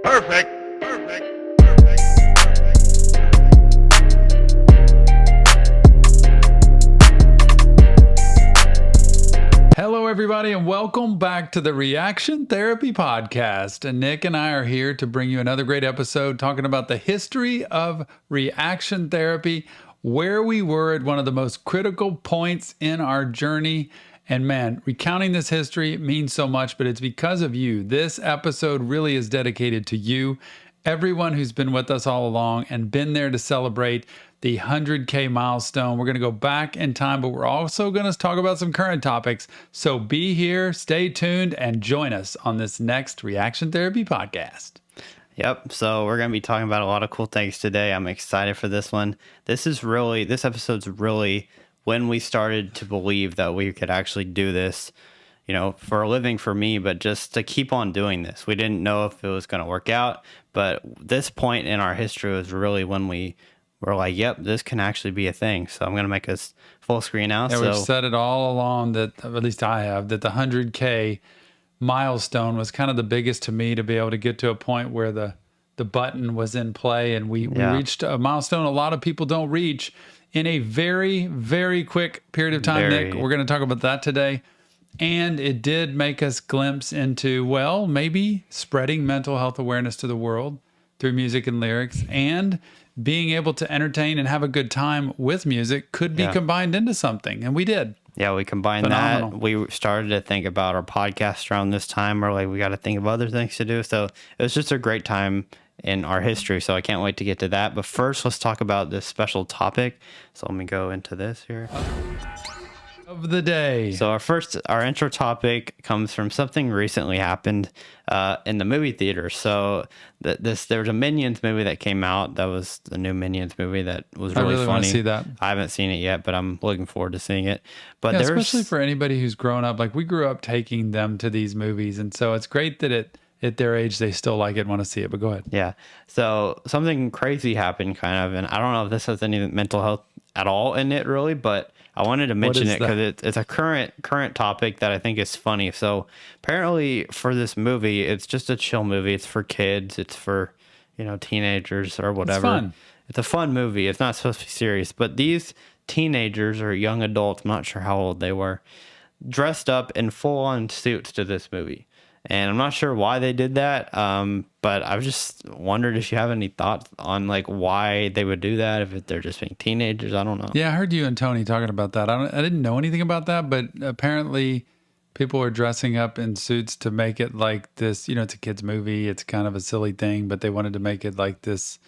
Perfect. Perfect. Hello, everybody, and welcome back to the Reaction Therapy Podcast. And Nick and I are here to bring you another great episode talking about the history of reaction therapy, where we were at one of the most critical points in our journey. And man, recounting this history means so much, but it's because of you. This episode really is dedicated to you, everyone who's been with us all along and been there to celebrate the 100K milestone. We're going to go back in time, but we're also going to talk about some current topics. So be here, stay tuned, and join us on this next Reaction Therapy Podcast. Yep. So we're going to be talking about a lot of cool things today. I'm excited for this one. This episode's really when we started to believe that we could actually do this, for a living for me, but just to keep on doing this. We didn't know if it was going to work out, but this point in our history was really when we were like, yep, this can actually be a thing. So I'm going to make us full screen now. Yeah, we've said it all along that, at least I have, that the 100K milestone was kind of the biggest to me, to be able to get to a point where the button was in play, and we reached a milestone a lot of people don't reach in a very, very quick period of time. Nick, we're going to talk about that today. And it did make us glimpse into, well, maybe spreading mental health awareness to the world through music and lyrics, and being able to entertain and have a good time with music could be combined into something. And we did. Yeah, we combined that. We started to think about our podcast around this time. We're like, we got to think of other things to do. So it was just a great time in our history. So I can't wait to get to that. But first, let's talk about this special topic. So let me go into this here. Of the day. So our intro topic comes from something recently happened in the movie theater. So there was a Minions movie that came out. That was the new Minions movie that was really funny. Want to see that. I haven't seen it yet, but I'm looking forward to seeing it. But especially for anybody who's grown up, like we grew up taking them to these movies, and so it's great that at their age they still like it and want to see it. But go ahead. Yeah. So something crazy happened, kind of, and I don't know if this has any mental health at all in it, really, but I wanted to mention it because it's a current topic that I think is funny. So apparently for this movie, it's just a chill movie. It's for kids. It's for, teenagers or whatever. It's fun. It's a fun movie. It's not supposed to be serious. But these teenagers or young adults, I'm not sure how old they were, dressed up in full-on suits to this movie. And I'm not sure why they did that, but I've just wondered if you have any thoughts on why they would do that, if they're just being teenagers. I don't know. Yeah, I heard you and Tony talking about that. I didn't know anything about that, but apparently people were dressing up in suits to make it like this. It's a kid's movie. It's kind of a silly thing, but they wanted to make it like this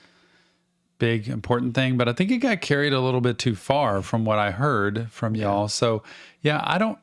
big, important thing. But I think it got carried a little bit too far from what I heard from y'all. So, yeah,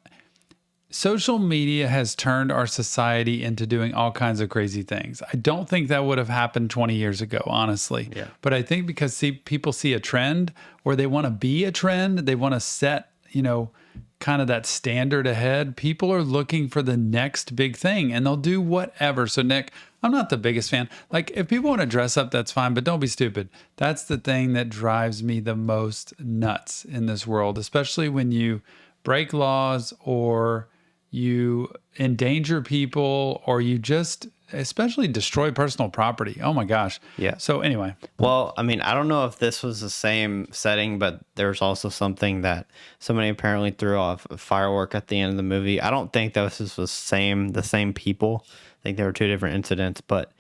social media has turned our society into doing all kinds of crazy things. I don't think that would have happened 20 years ago, honestly. Yeah. But I think because people see a trend, or they want to be a trend, they want to set, kind of that standard ahead. People are looking for the next big thing, and they'll do whatever. So Nick, I'm not the biggest fan. Like, if people want to dress up, that's fine, but don't be stupid. That's the thing that drives me the most nuts in this world, especially when you break laws, or you endanger people, or you just especially destroy personal property. Oh my gosh. Yeah. So anyway. Well, I don't know if this was the same setting, but there's also something that somebody apparently threw off a firework at the end of the movie. I don't think that was the same people. I think there were two different incidents, but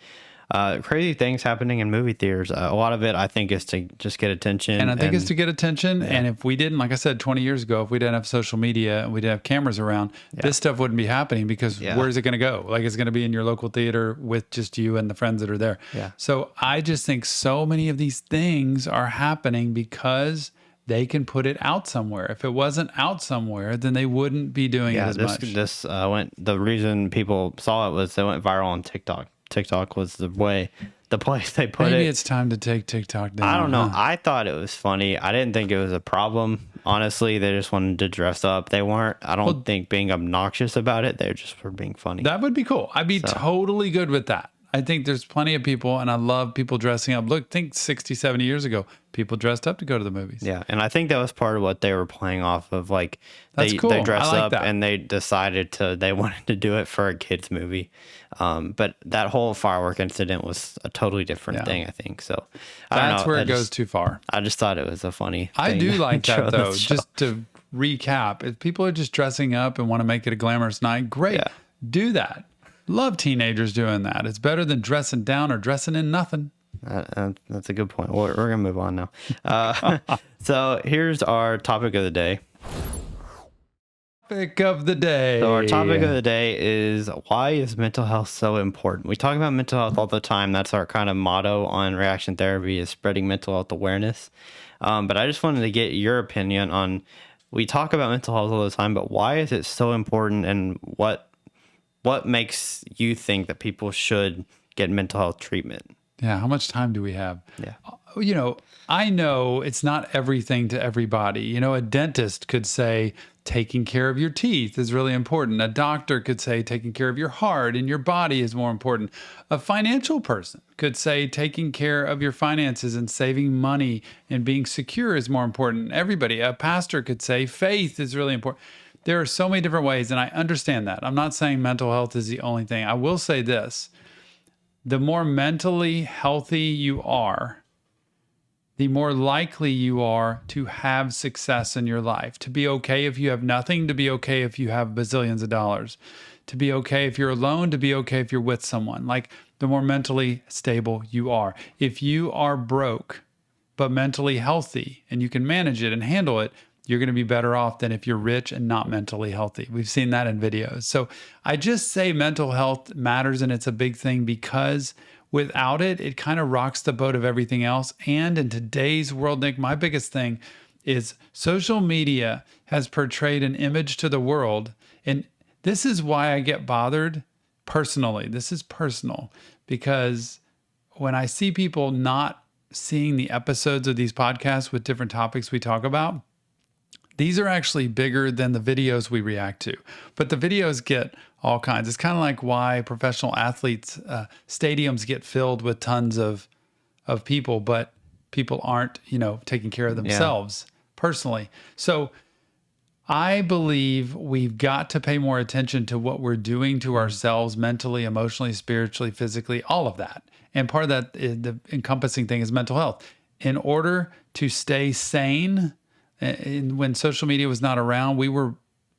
crazy things happening in movie theaters. A lot of it, I think, is to just get attention. And I think it's to get attention. Yeah. And if we didn't, like I said, 20 years ago, if we didn't have social media and we didn't have cameras around, this stuff wouldn't be happening, because where's it going to go? Like, it's going to be in your local theater with just you and the friends that are there. Yeah. So I just think so many of these things are happening because they can put it out somewhere. If it wasn't out somewhere, then they wouldn't be doing it as much. The reason people saw it was they went viral on TikTok. TikTok was the place they put it. Maybe it's time to take TikTok down. I don't know. I thought it was funny. I didn't think it was a problem. Honestly, they just wanted to dress up. They weren't, I don't think, being obnoxious about it. They just were being funny. That would be cool. I'd be totally good with that. I think there's plenty of people, and I love people dressing up. Look, think 60, 70 years ago, people dressed up to go to the movies. Yeah, and I think that was part of what they were playing off of. Like That's cool. they I dressed like up that. and they decided they wanted to do it for a kids movie. But that whole firework incident was a totally different thing, I think. So I don't That's know. where it goes too far. I just thought it was a funny I thing do to like show that, on though. this show. Just to recap, if people are just dressing up and want to make it a glamorous night, great. Yeah. Do that. Love teenagers doing that. It's better than dressing down or dressing in nothing. That's a good point. We're going to move on now. So here's our topic of the day. Topic of the day. So our topic of the day is, why is mental health so important? We talk about mental health all the time. That's our kind of motto on Reaction Therapy, is spreading mental health awareness. But I just wanted to get your opinion on, we talk about mental health all the time, but why is it so important, and what makes you think that people should get mental health treatment? Yeah, how much time do we have? Yeah. You know, I know it's not everything to everybody. You know, a dentist could say taking care of your teeth is really important. A doctor could say taking care of your heart and your body is more important. A financial person could say taking care of your finances and saving money and being secure is more important. Everybody, a pastor could say faith is really important. There are so many different ways, and I understand that. I'm not saying mental health is the only thing. I will say this: the more mentally healthy you are, the more likely you are to have success in your life, to be okay if you have nothing, to be okay if you have bazillions of dollars, to be okay if you're alone, to be okay if you're with someone. Like, the more mentally stable you are. If you are broke, but mentally healthy, and you can manage it and handle it, you're going to be better off than if you're rich and not mentally healthy. We've seen that in videos. So I just say mental health matters, and it's a big thing, because without it, it kind of rocks the boat of everything else. And in today's world, Nick, my biggest thing is social media has portrayed an image to the world. And this is why I get bothered personally. This is personal, because when I see people not seeing the episodes of these podcasts with different topics we talk about, these are actually bigger than the videos we react to. But the videos get all kinds. It's kind of like why professional athletes, stadiums get filled with tons of people, but people aren't, taking care of themselves personally. So I believe we've got to pay more attention to what we're doing to ourselves mentally, emotionally, spiritually, physically, all of that. And part of that, the encompassing thing, is mental health. In order to stay sane, and when social media was not around, we were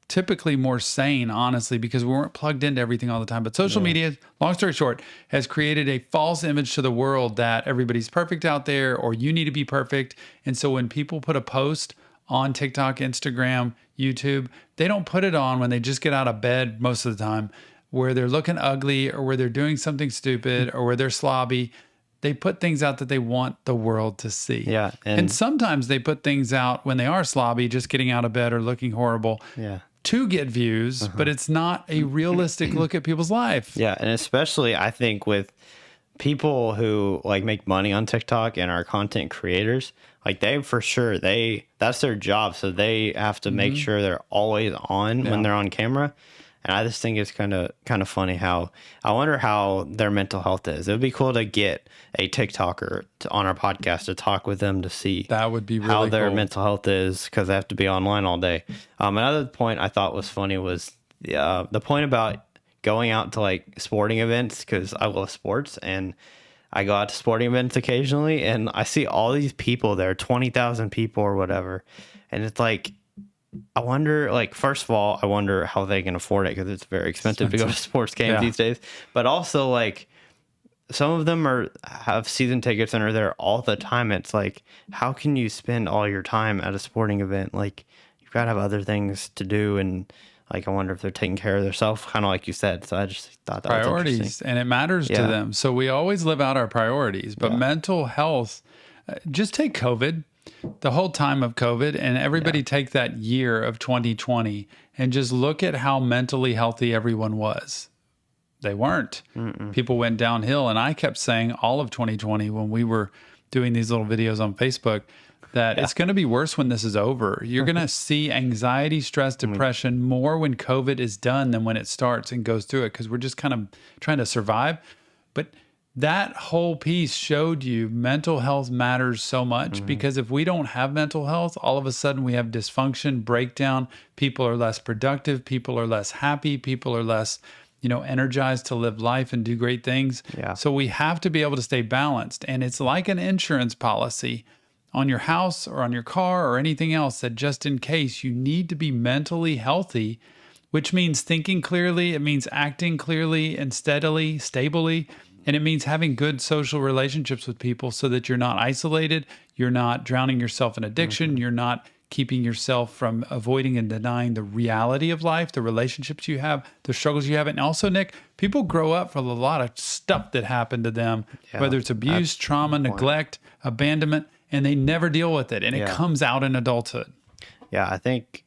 typically more sane, honestly, because we weren't plugged into everything all the time. But social media, long story short, has created a false image to the world that everybody's perfect out there, or you need to be perfect. And so when people put a post on TikTok, Instagram, YouTube, they don't put it on when they just get out of bed most of the time, where they're looking ugly, or where they're doing something stupid, or where they're slobby. They put things out that they want the world to see. Yeah. And sometimes they put things out when they are slobby, just getting out of bed or looking horrible, to get views, but it's not a realistic look at people's life. Yeah. And especially, I think, with people who make money on TikTok and are content creators, they, for sure, that's their job. So they have to make sure they're always on when they're on camera. And I just think it's kind of funny how, I wonder how their mental health is. It would be cool to get a TikToker on our podcast to talk with them, to see that would be really how their cool. mental health is, because they have to be online all day. Another point I thought was funny was the point about going out to sporting events, because I love sports and I go out to sporting events occasionally, and I see all these people there, 20,000 people or whatever. And it's I wonder, first of all, I wonder how they can afford it, because it's very expensive to go to sports games these days. But also, some of them have season tickets and are there all the time. It's how can you spend all your time at a sporting event? You've got to have other things to do. And I wonder if they're taking care of themselves, kind of like you said. So I just thought that was interesting. And it matters to them. So we always live out our priorities. But mental health, just take COVID. The whole time of COVID, and everybody take that year of 2020 and just look at how mentally healthy everyone was. They weren't. People went downhill. And I kept saying all of 2020, when we were doing these little videos on Facebook, that it's going to be worse when this is over. You're going to see anxiety, stress, depression more when COVID is done than when it starts and goes through it, because we're just kind of trying to survive. But that whole piece showed you mental health matters so much, because if we don't have mental health, all of a sudden we have dysfunction, breakdown. People are less productive. People are less happy. People are less, energized to live life and do great things. Yeah. So we have to be able to stay balanced. And it's like an insurance policy on your house or on your car or anything else, that just in case, you need to be mentally healthy, which means thinking clearly. It means acting clearly and steadily, stably. And it means having good social relationships with people so that you're not isolated, you're not drowning yourself in addiction, you're not keeping yourself from avoiding and denying the reality of life, the relationships you have, the struggles you have. And also, Nick, people grow up with a lot of stuff that happened to them, whether it's abuse, trauma, neglect, abandonment, and they never deal with it. And it comes out in adulthood. Yeah, I think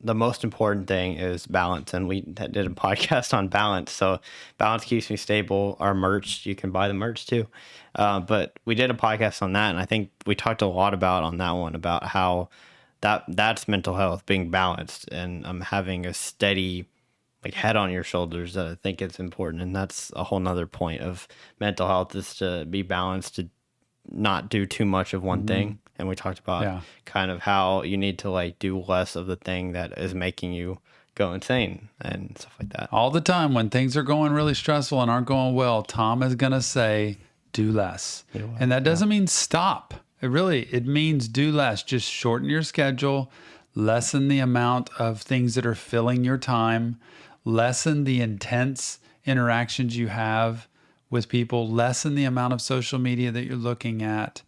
the most important thing is balance, and we did a podcast on balance. So balance keeps me stable. Our merch, you can buy the merch too, but we did a podcast on that, and I think we talked a lot about on that one about how that's mental health, being balanced, and having a steady head on your shoulders. That I think it's important, and that's a whole nother point of mental health, is to be balanced, to not do too much of one thing. And we talked about kind of how you need to do less of the thing that is making you go insane and stuff like that. All the time when things are going really stressful and aren't going well, Tom is going to say, do less. And that doesn't mean stop. It means do less. Just shorten your schedule, lessen the amount of things that are filling your time, lessen the intense interactions you have with people, lessen the amount of social media that you're looking at.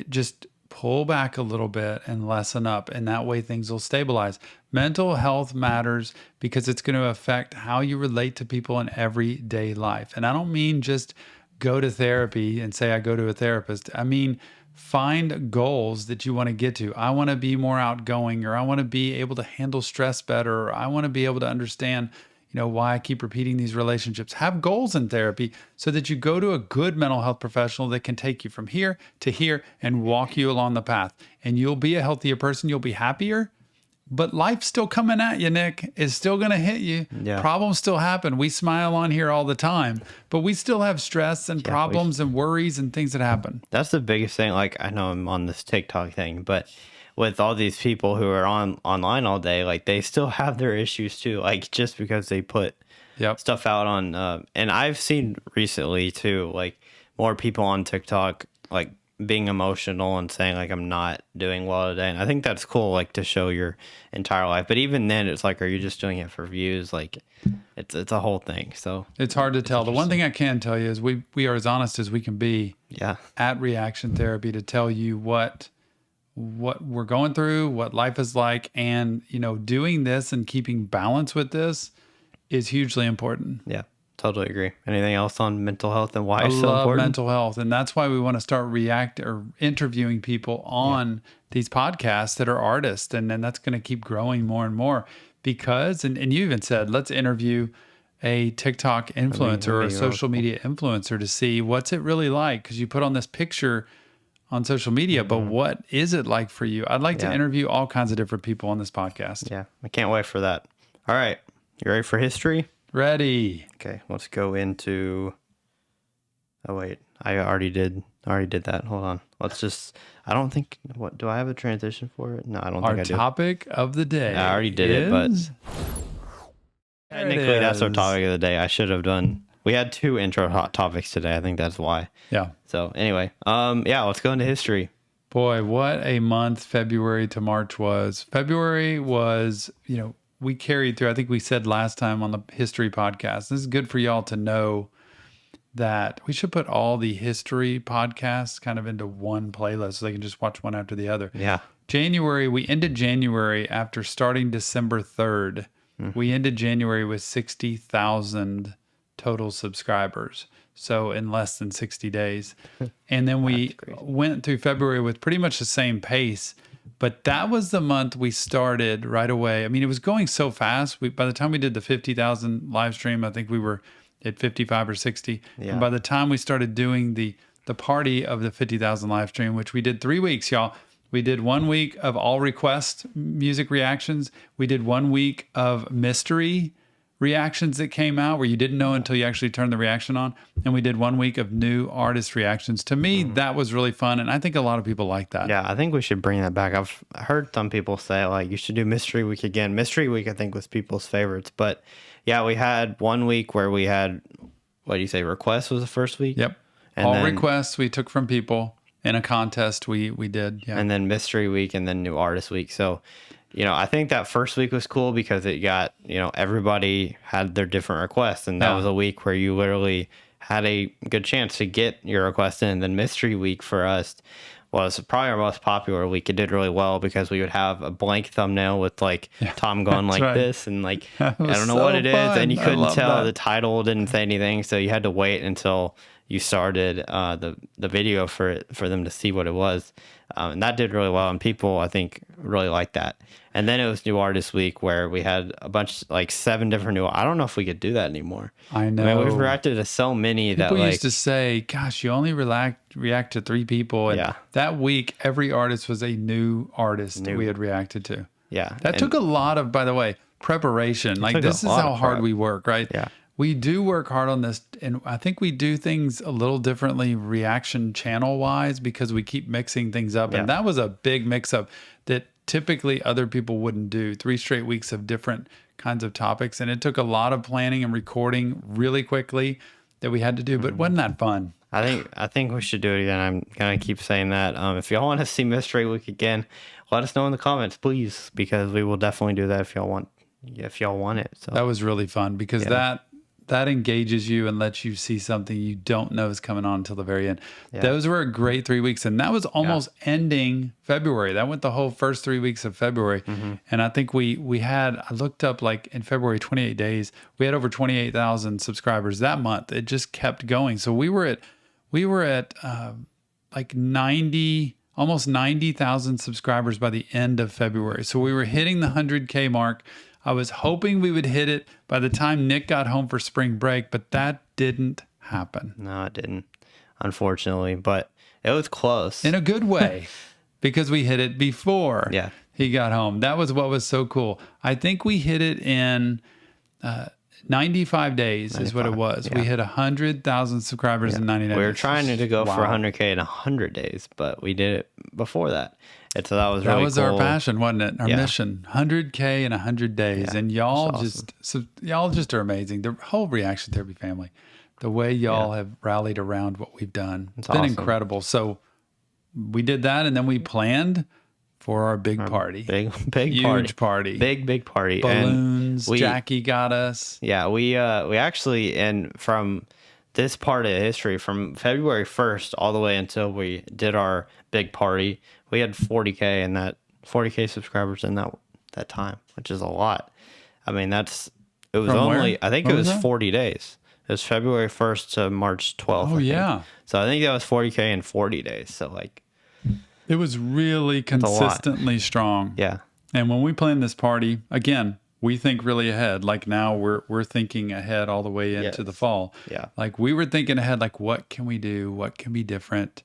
Just pull back a little bit and lessen up, and that way things will stabilize. Mental health matters because it's going to affect how you relate to people in everyday life. And I don't mean just go to therapy and say, I go to a therapist. I mean, find goals that you want to get to. I want to be more outgoing, or I want to be able to handle stress better, or I want to be able to understand why I keep repeating these relationships. Have goals in therapy so that you go to a good mental health professional that can take you from here to here and walk you along the path. And you'll be a healthier person. You'll be happier. But life's still coming at you, Nick. It's still going to hit you. Yeah. Problems still happen. We smile on here all the time, but we still have stress and problems and worries and things that happen. That's the biggest thing. I know I'm on this TikTok thing, but with all these people who are online all day, they still have their issues too. Just because they put stuff out on, and I've seen recently too, more people on TikTok, being emotional and saying I'm not doing well today. And I think that's cool, to show your entire life. But even then it's are you just doing it for views? It's a whole thing. So it's hard to tell. The one thing I can tell you is we are as honest as we can be at Reaction Therapy to tell you what we're going through, what life is like. And, doing this and keeping balance with this is hugely important. Yeah, totally agree. Anything else on mental health and why I it's so love important? mental health. And that's why we want to start interviewing people on these podcasts that are artists. And then that's going to keep growing more and more because, and you even said, let's interview a TikTok influencer or a social media influencer to see what's it really like. Because you put on this picture on social media, but what is it like for you? I'd like to interview all kinds of different people on this podcast. Yeah, I can't wait for that. All right, you ready for history? Ready. Okay, let's go into... Oh, wait, I already did that. Hold on. Let's just... I don't think... What, do I have a transition for it? No, I don't think I do. Our topic of the day I already did it, but... Technically, that's our topic of the day. I should have done... We had 2 intro hot topics today. I think that's why. Yeah. So anyway, let's go into history. Boy, what a month February to March was. February was, we carried through, I think we said last time on the history podcast, this is good for y'all to know that we should put all the history podcasts kind of into one playlist so they can just watch one after the other. Yeah. We ended January after starting December 3rd. We ended January with 60,000 total subscribers. So in less than 60 days. And then we went through February with pretty much the same pace. But that was the month we started right away. I mean, it was going so fast. By the time we did the 50,000 live stream, I think we were at 55 or 60. Yeah. And by the time we started doing the party of the 50,000 live stream, which we did 3 weeks, y'all. We did 1 week of all request music reactions. We did 1 week of mystery reactions that came out where you didn't know until you actually turned the reaction on. And we did 1 week of new artist reactions. To me, that was really fun. And I think a lot of people like that. Yeah, I think we should bring that back. I've heard some people say, like, you should do Mystery Week again. Mystery Week, I think, was people's favorites. But yeah, we had 1 week where we had, what do you say, requests was the first week? Yep. And all then, requests we took from people in a contest we did. Yeah. And then Mystery Week and then New Artist Week. So, I think that first week was cool because it got, everybody had their different requests. And that was a week where you literally had a good chance to get your request in. And then Mystery Week for us was probably our most popular week. It did really well because we would have a blank thumbnail with like Tom going like this and like, I don't know what it is. And you couldn't tell the title didn't say anything. So you had to wait until you started the video for them to see what it was. And that did really well. And people, I think, really liked that. And then it was New Artist Week where we had a bunch, like 7 different new. I don't know if we could do that anymore. I know. I mean, we've reacted to so many people that like used to say, "Gosh, you only react to 3 people." And that week, every artist was a new artist we had reacted to. Yeah, that took a lot of, by the way, preparation. Like this is how hard we work, right? Yeah. We do work hard on this, and I think we do things a little differently reaction channel wise because we keep mixing things up. And that was a big mix up that typically other people wouldn't do. 3 straight weeks of different kinds of topics. And it took a lot of planning and recording really quickly that we had to do. But wasn't that fun? I think we should do it again. I'm going to keep saying that. If y'all want to see Mystery Week again, let us know in the comments, please, because we will definitely do that if y'all want it. So that was really fun because that engages you and lets you see something you don't know is coming on until the very end. Those were a great 3 weeks. And that was almost ending February. That went the whole first 3 weeks of February. And I think we had, I looked up like in February, 28 days, we had over 28,000 subscribers that month. It just kept going. So we were at like 90, almost 90,000 subscribers by the end of February. So we were hitting the 100K mark. I was hoping we would hit it by the time Nick got home for spring break, but that didn't happen. No, it didn't, unfortunately, but it was close. In a good way, because we hit it before he got home. That was what was so cool. I think we hit it in 95 days is what it was. We hit 100,000 subscribers in 99 days. We were trying to go for 100K in 100 days, but we did it before that. And so that was really cool. That was our passion, wasn't it? Our mission, 100K in 100 days. Yeah, and y'all awesome. y'all just are amazing. The whole Reaction Therapy family, the way y'all have rallied around what we've done, it's been incredible. So we did that, and then we planned for our big party. Huge party. Big party. Balloons. And Jackie got us. Yeah, we actually, and from this part of history, from February 1st all the way until we did our big party, we had 40K subscribers in that time, which is a lot. I mean, I think it was 40 days. It was February 1st to March 12th. Oh, yeah. So I think that was 40K in 40 days. So like, it was really consistently strong. Yeah. And when we planned this party, again, we think really ahead. Like now we're thinking ahead all the way into the fall. Yeah. Like we were thinking ahead, like what can we do? What can be different?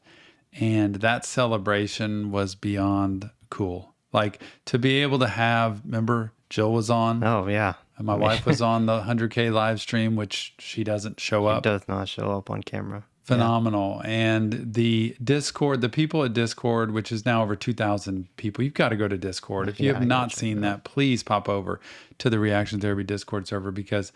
And that celebration was beyond cool. Like to be able to have, remember Jill was on? Oh, yeah. And my wife was on the 100K live stream, which she doesn't show up. She does not show up on camera. Phenomenal. Yeah. And the Discord, the people at Discord, which is now over 2,000 people, you've got to go to Discord. If you have not seen that, please pop over to the Reaction Therapy Discord server because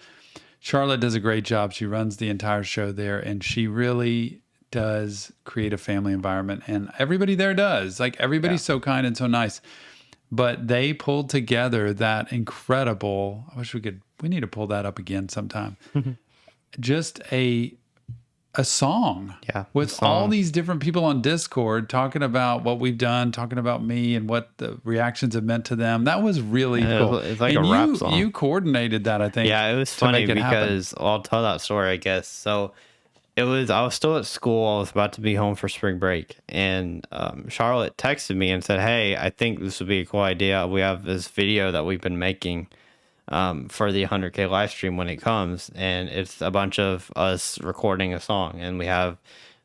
Charlotte does a great job. She runs the entire show there, and she really does create a family environment. And everybody there does. Like everybody's so kind and so nice. But they pulled together that incredible, we need to pull that up again sometime. Just a song with all these different people on Discord talking about what we've done, talking about me and what the reactions have meant to them. That was really cool. It's like a rap song. You coordinated that, I think. Yeah, it was funny because I'll tell that story, I guess. So I was still at school. I was about to be home for spring break. And Charlotte texted me and said, hey, I think this would be a cool idea. We have this video that we've been making for the 100K live stream when it comes, and it's a bunch of us recording a song, and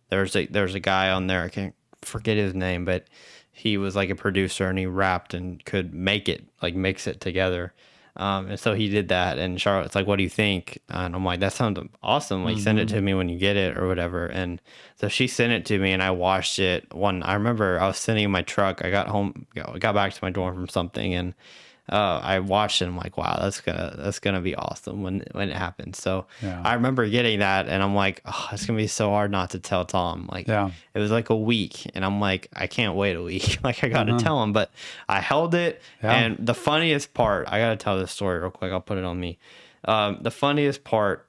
there's a guy on there, I can't forget his name, but he was like a producer and he rapped and could make it, like mix it together. And so he did that, and Charlotte's like, "What do you think?" And I'm like, "That sounds awesome. Like, send it to me when you get it or whatever." And so she sent it to me, and I watched it. I remember I was sitting in my truck. I got home, got back to my dorm from something, and I watched it. And I'm like, "Wow, that's gonna be awesome when it happens." So Yeah. I remember getting that, and I'm like, "Oh, it's gonna be so hard not to tell Tom." Like, Yeah. it was like a week, and I'm like, "I can't wait a week." Like, I gotta tell him, but I held it. Yeah. And the funniest part, I gotta tell this story real quick. I'll put it on me. The funniest part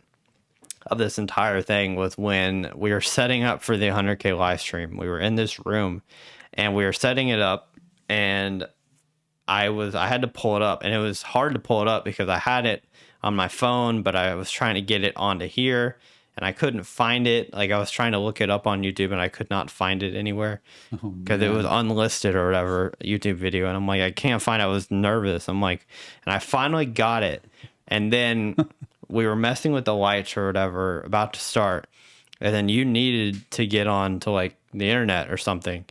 of this entire thing was when we were setting up for the 100K live stream. We were in this room, and we were setting it up, and I had to pull it up, and it was hard to pull it up because I had it on my phone, but I was trying to get it onto here, and I couldn't find it. Like, I was trying to look it up on YouTube, and I could not find it anywhere because it was unlisted or whatever YouTube video. And I'm like, I can't find it. I was nervous. I'm like, and I finally got it. And then we were messing with the lights or whatever, about to start. And then you needed to get on to like the internet or something.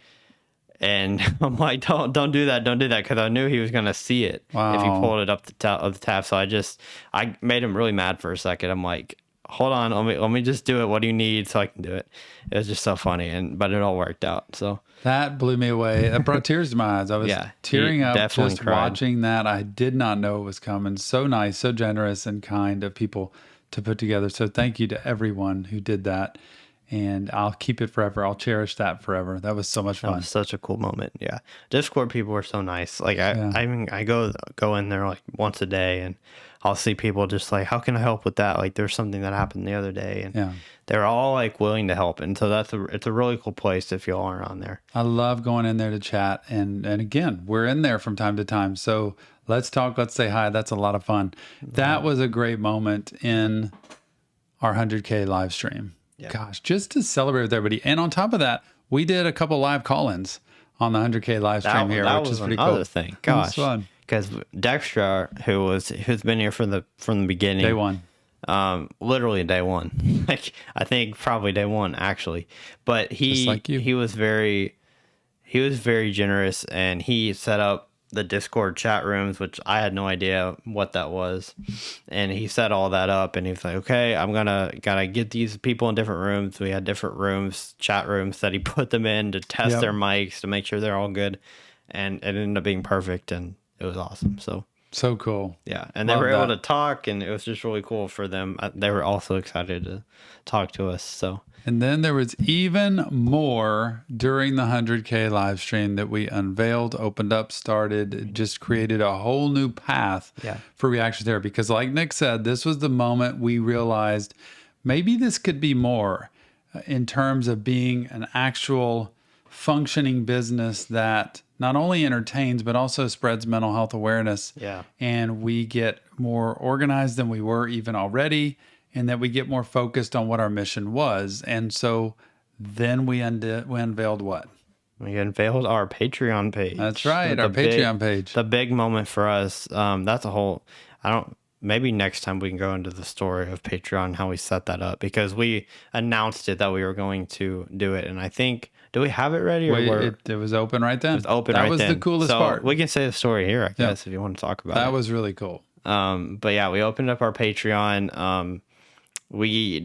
And I'm like, don't do that. Don't do that. Because I knew he was going to see it if he pulled it up the top of the tab. So I made him really mad for a second. I'm like, hold on, let me just do it. What do you need so I can do it? It was just so funny, but it all worked out. So that blew me away. That brought tears to my eyes. I was tearing up just cried. watching that. I did not know it was coming. So nice, so generous and kind of people to put together. So thank you to everyone who did that. And I'll keep it forever. I'll cherish that forever. That was so much fun. That was such a cool moment. Yeah. Discord people were so nice. Like I mean, I go in there like once a day, and I'll see people just like, how can I help with that? Like, there's something that happened the other day, and they're all like willing to help. And so it's a really cool place if y'all aren't on there. I love going in there to chat. And again, we're in there from time to time. So let's talk, let's say hi. That's a lot of fun. That was a great moment in our 100K live stream. Yeah. Gosh, just to celebrate with everybody. And on top of that, we did a couple live call-ins on the 100K live stream here, which is pretty cool. That was another thing. Gosh, fun. Because Dexter, who's been here from the beginning, day one, literally day one. Like, I think probably day one actually. But he was very generous, and he set up the Discord chat rooms, which I had no idea what that was. And he set all that up, and he was like, okay, I'm gotta get these people in different rooms. We had different rooms, chat rooms that he put them in to test their mics to make sure they're all good. And it ended up being perfect, and it was awesome. So cool. Yeah. And they were able to talk, and it was just really cool for them. They were also excited to talk to us. So. And then there was even more during the 100K live stream that we unveiled, opened up, started, just created a whole new path for reaction therapy. Because like Nick said, this was the moment we realized maybe this could be more in terms of being an actual functioning business that not only entertains, but also spreads mental health awareness. Yeah. And we get more organized than we were even already, and that we get more focused on what our mission was. And so then we unveiled what? We unveiled our Patreon page. That's right, our Patreon page. The big moment for us. That's a whole, maybe next time we can go into the story of Patreon, how we set that up, because we announced it that we were going to do it. And I think, do we have it ready? It was open right then. It was open right then. That was the coolest part. We can say the story here, I guess, if you want to talk about it. That was really cool. But yeah, we opened up our Patreon. We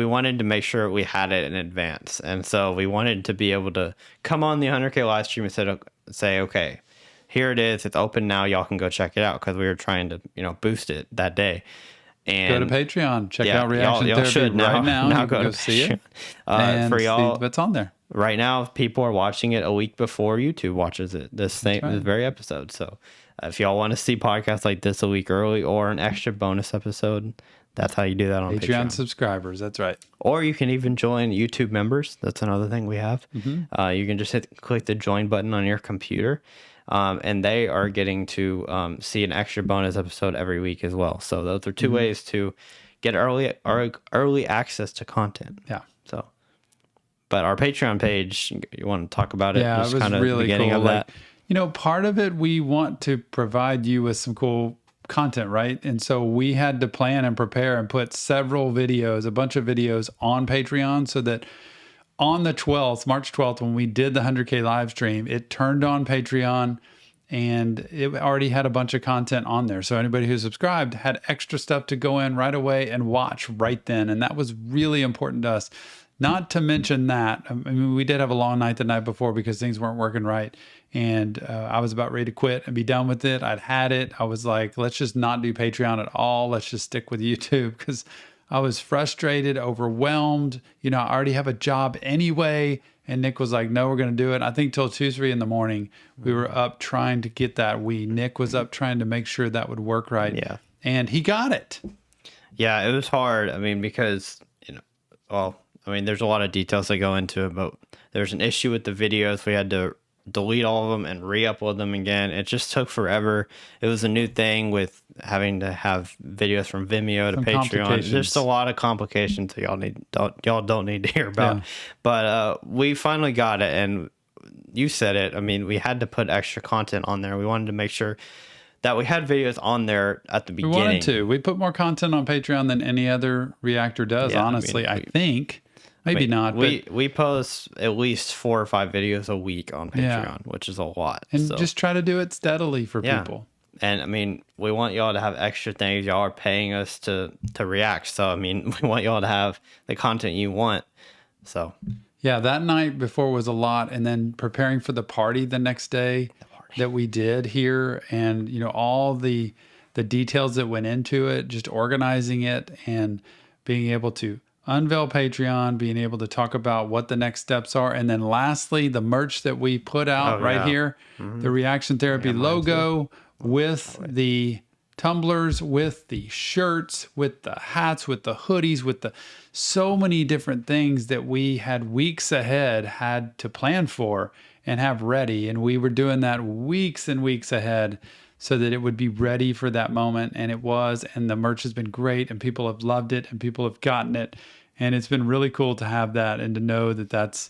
wanted to make sure we had it in advance. And so we wanted to be able to come on the 100K live stream and say, okay, here it is. It's open now. Y'all can go check it out, because we were trying to, boost it that day. And go to Patreon. Check out Reaction Therapy right now. Now go see it. And for y'all, see what's on there. Right now, people are watching it a week before YouTube watches it, this very episode. So if y'all want to see podcasts like this a week early, or an extra bonus episode, that's how you do that on Patreon. Subscribers, that's right. Or you can even join YouTube members. That's another thing we have. Mm-hmm. You can just click the join button on your computer, and they are getting to see an extra bonus episode every week as well. So those are two ways to get early access to content. Yeah. So, but our Patreon page, you want to talk about it? Yeah, just it was kind of really beginning cool. of that. Part of it, we want to provide you with some cool content, right? And so we had to plan and prepare and put several videos, a bunch of videos on Patreon, so that on the 12th, March 12th, when we did the 100K live stream, it turned on Patreon and it already had a bunch of content on there. So anybody who subscribed had extra stuff to go in right away and watch right then. And that was really important to us. Not to mention that, I mean, we did have a long night the night before because things weren't working right. And I was about ready to quit and be done with it. I'd had it. I was like, let's just not do Patreon at all. Let's just stick with YouTube, because I was frustrated, overwhelmed. You know, I already have a job anyway. And Nick was like, no, we're going to do it. I think till 2, 3 in the morning, we were up trying to get that. Nick was up trying to make sure that would work right. Yeah. And he got it. Yeah, it was hard. I mean, because, there's a lot of details that go into it, but there's an issue with the videos. We had to delete all of them and re-upload them again. It just took forever. It was a new thing with having to have videos from Vimeo to Patreon. There's a lot of complications that y'all don't need to hear about. Yeah. But we finally got it, and you said it. I mean, we had to put extra content on there. We wanted to make sure that we had videos on there at the beginning. We wanted to. We put more content on Patreon than any other reactor does, honestly, I think. Maybe not. We post at least 4 or 5 videos a week on Patreon, which is a lot. And just try to do it steadily for people. And I mean, we want y'all to have extra things. Y'all are paying us to react. So, I mean, we want y'all to have the content you want. So, yeah, that night before was a lot. And then preparing for the party the next day that we did here, and, you know, all the details that went into it, just organizing it and being able to unveil Patreon, being able to talk about what the next steps are. And then lastly, the merch that we put out here, the Reaction Therapy logo with the tumblers, with the shirts, with the hats, with the hoodies, with the so many different things that we had weeks ahead had to plan for and have ready. And we were doing that weeks and weeks ahead so that it would be ready for that moment. And it was, and the merch has been great, and people have loved it, and people have gotten it. And it's been really cool to have that and to know that that's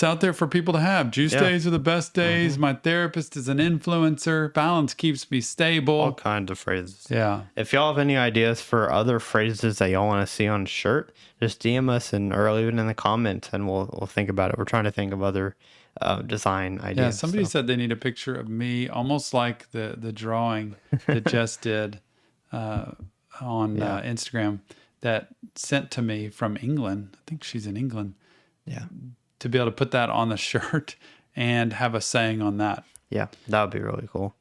out there for people to have. Juice days are the best days. My therapist is an influencer. Balance keeps me stable. All kinds of phrases. Yeah. If y'all have any ideas for other phrases that y'all want to see on a shirt, just DM us or leave it in the comments, and we'll think about it. We're trying to think of other design ideas. Yeah, somebody said they need a picture of me, almost like the drawing that Jess did on Instagram, that sent to me from England. I think she's in England. Yeah. To be able to put that on the shirt and have a saying on that. Yeah, that would be really cool.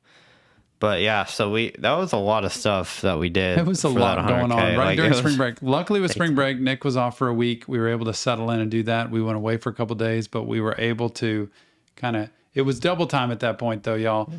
But yeah, so that was a lot of stuff that we did. It was a lot going on right during spring break. Luckily with spring break, Nick was off for a week. We were able to settle in and do that. We went away for a couple of days, but we were able to it was double time at that point though, y'all,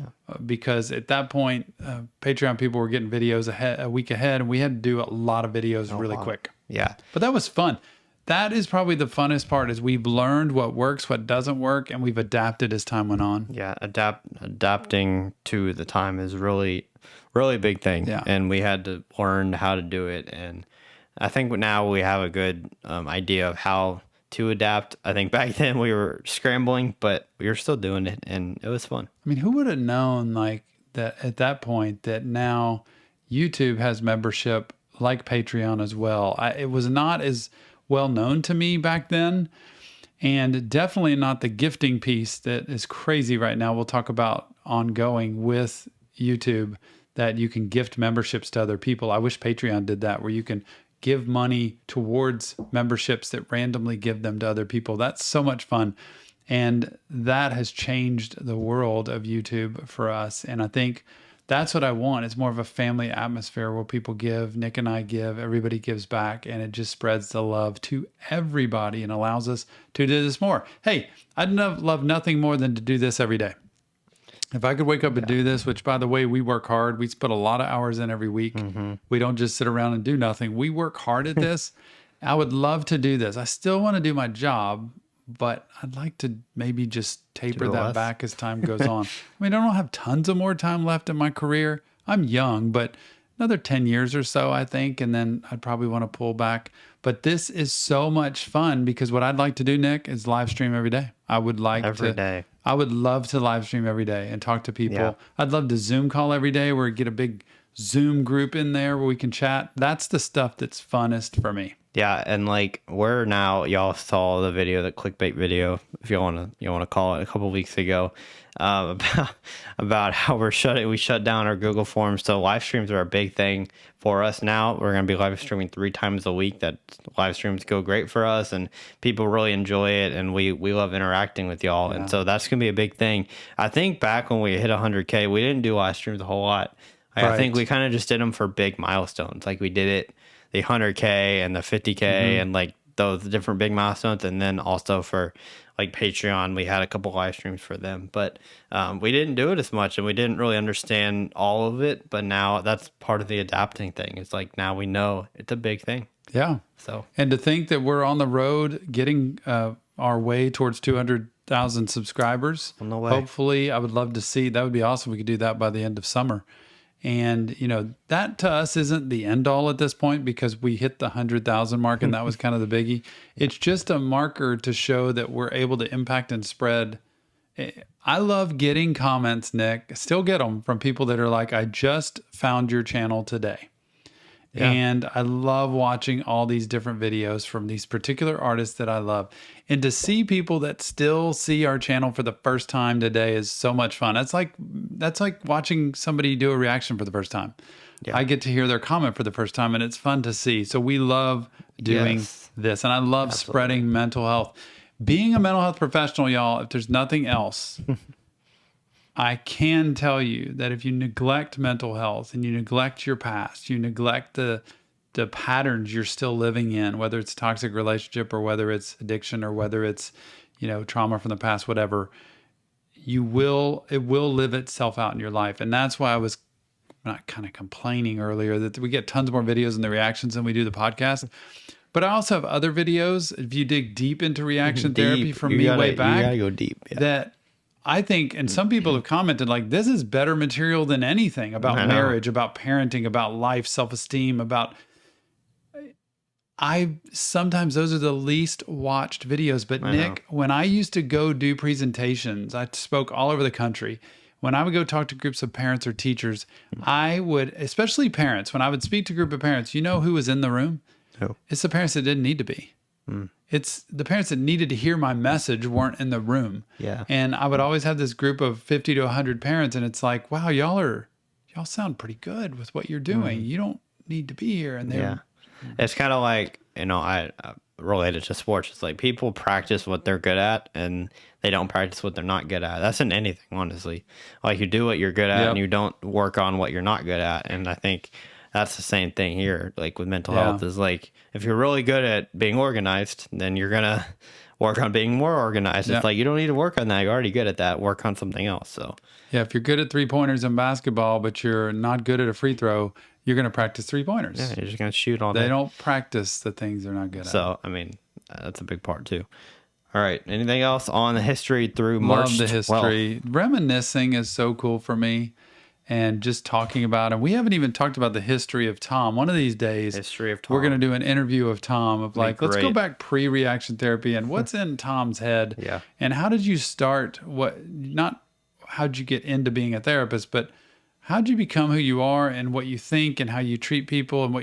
because at that point, Patreon people were getting videos a week ahead, and we had to do a lot of videos really quick. Yeah. But that was fun. That is probably the funnest part, is we've learned what works, what doesn't work, and we've adapted as time went on. Yeah, adapting to the time is really, really big thing. Yeah. And we had to learn how to do it. And I think now we have a good idea of how to adapt. I think back then we were scrambling, but we were still doing it, and it was fun. I mean, who would have known like that at that point that now YouTube has membership like Patreon as well? It was not as well known to me back then, and definitely not the gifting piece that is crazy right now. We'll talk about ongoing with YouTube, that you can gift memberships to other people. I wish Patreon did that, where you can give money towards memberships that randomly give them to other people. That's so much fun. And that has changed the world of YouTube for us. And I think that's what I want. It's more of a family atmosphere where people give, Nick and I give, everybody gives back, and it just spreads the love to everybody and allows us to do this more. Hey, I'd love nothing more than to do this every day. If I could wake up and do this, which by the way, we work hard. We put a lot of hours in every week. We don't just sit around and do nothing. We work hard at this. I would love to do this. I still want to do my job, but I'd like to maybe just taper that back as time goes on. I mean, I don't have tons of more time left in my career. I'm young, but another 10 years or so, I think, and then I'd probably want to pull back. But this is so much fun, because what I'd like to do, Nick, is live stream every day. I would like every day. I would love to live stream every day and talk to people. Yeah. I'd love to Zoom call every day, where we get a big Zoom group in there where we can chat. That's the stuff that's funnest for me. Yeah, and like we're now, y'all saw the video, the clickbait video, if you want to call it, a couple weeks ago, about how we shut down our Google Forms. So live streams are a big thing for us now. We're gonna be live streaming 3 times a week. That live streams go great for us, and people really enjoy it, and we love interacting with y'all, and so that's gonna be a big thing. I think back when we hit 100K, we didn't do live streams a whole lot. I think we kind of just did them for big milestones. Like we did it, the 100K and the 50K and like those different big milestones. And then also for like Patreon, we had a couple live streams for them, but we didn't do it as much and we didn't really understand all of it. But now that's part of the adapting thing. It's like, now we know it's a big thing. Yeah. So, and to think that we're on the road getting our way towards 200,000 subscribers. On the way. Hopefully, I would love to see, that would be awesome. We could do that by the end of summer. And, you know, that to us isn't the end all at this point because we hit the 100,000 mark and that was kind of the biggie. It's just a marker to show that we're able to impact and spread. I love getting comments, Nick, still get them from people that are like, I just found your channel today. Yeah. And I love watching all these different videos from these particular artists that I love. And to see people that still see our channel for the first time today is so much fun. That's like watching somebody do a reaction for the first time. Yeah. I get to hear their comment for the first time and it's fun to see. So we love doing this. And I love spreading mental health. Being a mental health professional, y'all, if there's nothing else, I can tell you that if you neglect mental health and you neglect your past, you neglect the patterns you're still living in, whether it's toxic relationship or whether it's addiction or whether it's, you know, trauma from the past, whatever, it will live itself out in your life. And that's why I was not kind of complaining earlier that we get tons more videos in the reactions than we do the podcast. But I also have other videos. If you dig deep into reaction therapy from me way back, you gotta go deep. Yeah. That I think, and some people have commented like, this is better material than anything about marriage, about parenting, about life, self-esteem, sometimes those are the least watched videos. But Nick, when I used to go do presentations, I spoke all over the country. When I would go talk to groups of parents or teachers, I would, especially parents, when I would speak to a group of parents, you know who was in the room? Who? It's the parents that didn't need to be. It's the parents that needed to hear my message weren't in the room. Yeah. And I would always have this group of 50 to 100 parents. And it's like, wow, y'all sound pretty good with what you're doing. You don't need to be here. And it's kind of like, you know, I related to sports. It's like people practice what they're good at and they don't practice what they're not good at. That's in anything, honestly. Like you do what you're good at and you don't work on what you're not good at. And I think that's the same thing here, like with mental health, is like, if you're really good at being organized, then you're going to work on being more organized. It's like, you don't need to work on that. You're already good at that. Work on something else. So, yeah, if you're good at 3-pointers in basketball, but you're not good at a free throw, you're going to practice 3-pointers. Yeah, you're just going to shoot all day. They don't practice the things they're not good at. So, I mean, that's a big part too. All right. Anything else on the history through March 12th? Love the history. Reminiscing is so cool for me. And just talking about, and we haven't even talked about the history of Tom. One of these days, we're going to do an interview of Tom of like, let's go back pre-reaction therapy and what's in Tom's head. Yeah. And how did you start? Not how'd you get into being a therapist, but how'd you become who you are and what you think and how you treat people and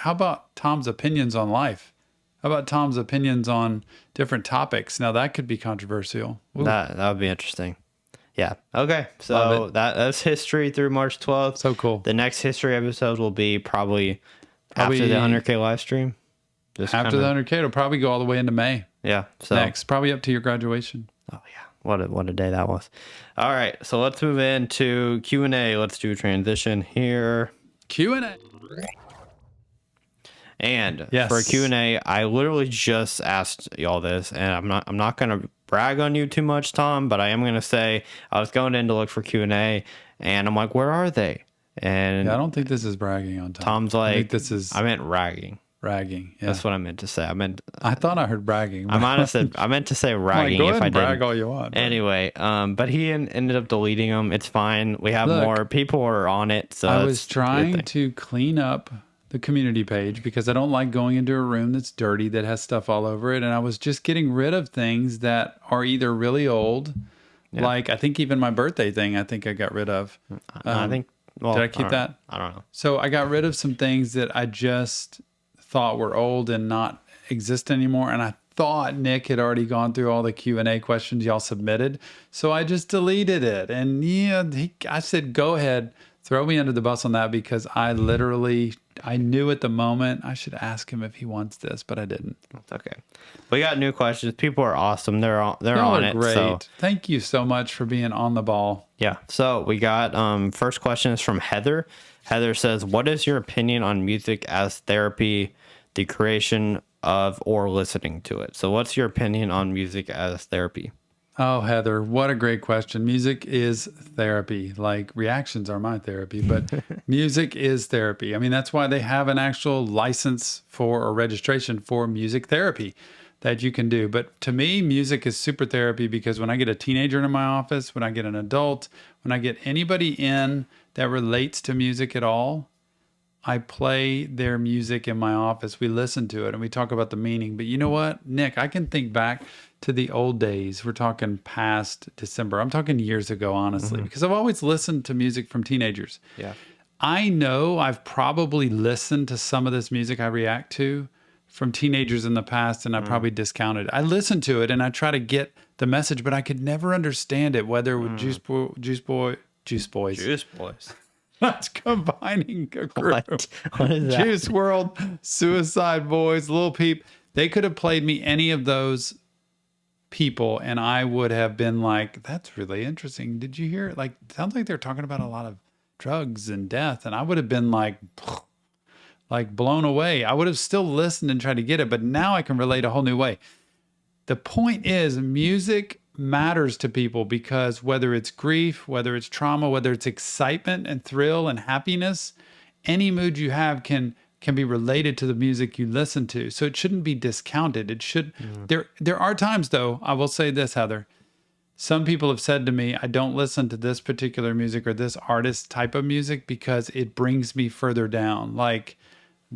how about Tom's opinions on life? How about Tom's opinions on different topics? Now that could be controversial. Ooh. That would be interesting. Yeah. Okay. So that's history through March 12th. So cool. The next history episode will be probably after the 100K live stream. After the 100K, it'll probably go all the way into May. Yeah. So next, probably up to your graduation. Oh yeah. What a day that was. All right. So let's move into Q&A. Let's do a transition here. Q&A. And for Q&A, I literally just asked y'all this, and I'm not going to brag on you too much, Tom, but I am going to say I was going in to look for Q&A, and I'm like, where are they? And I don't think this is bragging on Tom. Tom's like, I think this is... I meant ragging. Ragging, yeah. That's what I meant to say. I thought I heard bragging. I meant to say ragging. Go ahead if I and brag all you want. Anyway, but he ended up deleting them. It's fine. We have more people are on it. So I was trying to clean up the community page because I don't like going into a room that's dirty that has stuff all over it, and I was just getting rid of things that are either really old, like I think even my birthday thing I got rid of. I think. Well, did I keep that? I don't know. So I got rid of some things that I just thought were old and not exist anymore. And I thought Nick had already gone through all the Q&A questions y'all submitted. So I just deleted it. And I said, go ahead, throw me under the bus on that, because I knew at the moment I should ask him if he wants this, but I didn't. That's okay. We got new questions. People are awesome. They're Y'all on are it. great. So. Thank you so much for being on the ball. Yeah. So we got first question is from Heather. Heather says, what is your opinion on music as therapy, the creation of or listening to it? So what's your opinion on music as therapy? Oh, Heather, what a great question. Music is therapy. Like, reactions are my therapy, but music is therapy. I mean, that's why they have an actual license for or registration for music therapy that you can do. But to me, music is super therapy, because when I get a teenager in my office, when I get an adult, when I get anybody in that relates to music at all, I play their music in my office. We listen to it and we talk about the meaning. But you know what, Nick, I can think back to the old days. We're talking past December. I'm talking years ago, honestly, because I've always listened to music from teenagers. Yeah. I know I've probably listened to some of this music I react to from teenagers in the past, and I probably discounted it. I listen to it and I try to get the message, but I could never understand it, whether with Juice Boys. Juice Boys. That's combining a group. What is that? Juice World, Suicide Boys, Lil Peep. They could have played me any of those people, and I would have been like, that's really interesting. Did you hear it? Like, it sounds like they're talking about a lot of drugs and death. And I would have been like blown away. I would have still listened and tried to get it, but now I can relate a whole new way. The point is, music matters to people, because whether it's grief, whether it's trauma, whether it's excitement and thrill and happiness, any mood you have can be related to the music you listen to. So it shouldn't be discounted. It should. There are times, though, I will say this, Heather. Some people have said to me, I don't listen to this particular music or this artist type of music because it brings me further down. Like,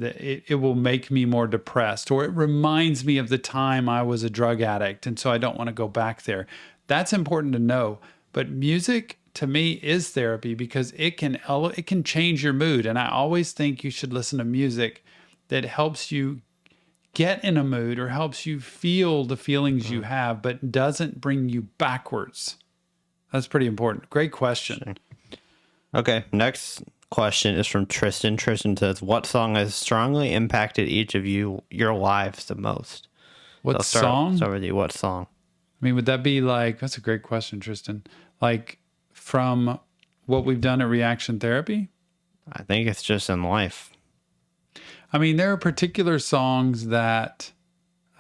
it will make me more depressed, or it reminds me of the time I was a drug addict, and so I don't want to go back there. That's important to know. But music, to me, is therapy, because it can change your mood. And I always think you should listen to music that helps you get in a mood or helps you feel the feelings you have, but doesn't bring you backwards. That's pretty important. Great question. Okay, next question is from Tristan. Tristan says, what song has strongly impacted each of your lives the most? What So song? Start with you. What song? I mean, would that be like, that's a great question, Tristan. Like, from what we've done at Reaction Therapy? I think it's just in life. I mean, there are particular songs that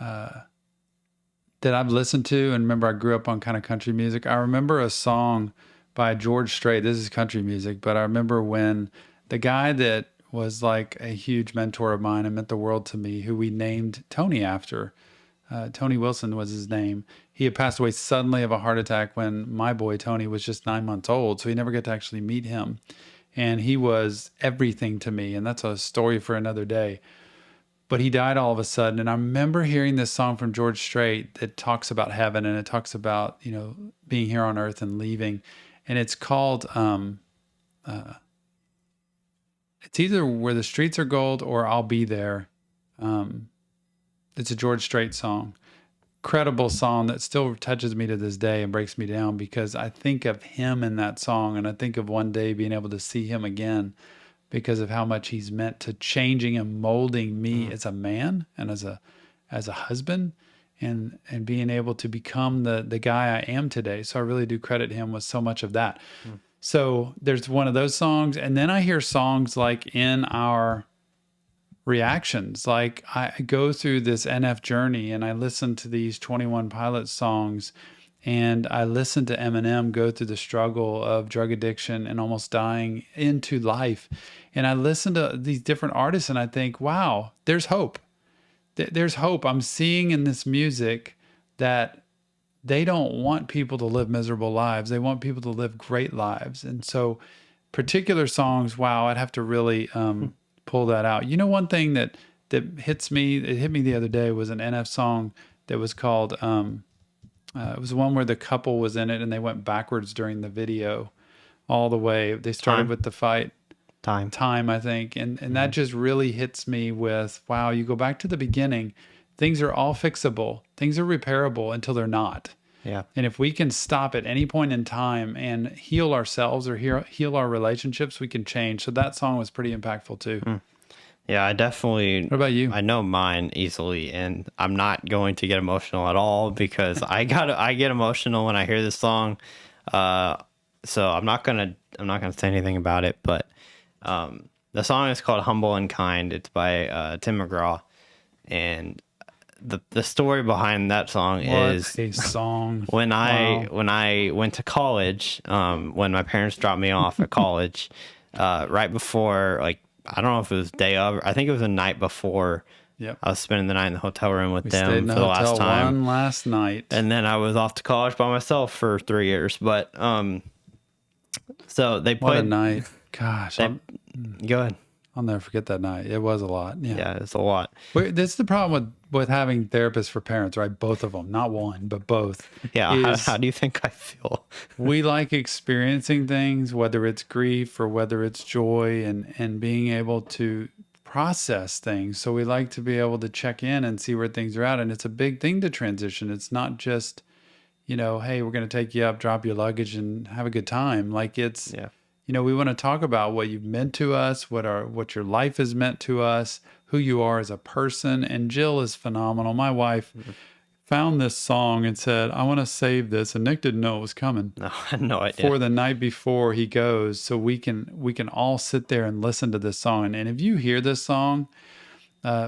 I've listened to, and remember, I grew up on kind of country music. I remember a song by George Strait. This is country music, but I remember when the guy that was like a huge mentor of mine and meant the world to me, who we named Tony after, Tony Wilson was his name. He had passed away suddenly of a heart attack when my boy Tony was just 9 months old, so he never got to actually meet him. And he was everything to me, and that's a story for another day. But he died all of a sudden, and I remember hearing this song from George Strait that talks about heaven, and it talks about, being here on earth and leaving. And it's called, it's either Where the Streets Are Gold or I'll Be There. It's a George Strait song. Incredible song that still touches me to this day and breaks me down, because I think of him in that song, and I think of one day being able to see him again because of how much he's meant to changing and molding me as a man and as a husband, and being able to become the guy I am today. So I really do credit him with so much of that. So there's one of those songs. And then I hear songs like in our reactions, like I go through this NF journey and I listen to these 21 Pilots songs, and I listen to Eminem go through the struggle of drug addiction and almost dying into life. And I listen to these different artists and I think, wow, there's hope. There's hope. I'm seeing in this music that they don't want people to live miserable lives. They want people to live great lives. And so particular songs, wow, I'd have to really pull that out. One thing that hits me, it hit me the other day, was an NF song that was called, it was one where the couple was in it and they went backwards during the video all the way. They started with the fight. time, I think. And that just really hits me with, wow, you go back to the beginning, things are all fixable. Things are repairable until they're not. Yeah. And if we can stop at any point in time and heal ourselves or heal our relationships, we can change. So that song was pretty impactful too. Yeah, I definitely. What about you? I know mine easily, and I'm not going to get emotional at all because I get emotional when I hear this song. So I'm not gonna say anything about it. But the song is called "Humble and Kind." It's by Tim McGraw, and the story behind that song is a song. when I went to college, when my parents dropped me off at college, right before, like, I don't know if it was day of, I think it was the night before. Yep. I was spending the night in the hotel room with We stayed them in the for the last hotel time. one last night. And then I was off to college by myself for 3 years. But so they played. What a night. Gosh. Go ahead. I'll never forget that night. It was a lot. Yeah, it's a lot. That's the problem with having therapists for parents, right? Both of them, not one, but both. Yeah. How do you think I feel? We like experiencing things, whether it's grief or whether it's joy, and being able to process things. So we like to be able to check in and see where things are at. And it's a big thing to transition. It's not just, hey, we're going to take you up, drop your luggage and have a good time. Like it's, we want to talk about what you've meant to us, what your life has meant to us, who you are as a person. And Jill is phenomenal. My wife found this song and said, I want to save this. And Nick didn't know it was coming. No, I had no idea. For the night before he goes, so we can all sit there and listen to this song. And if you hear this song,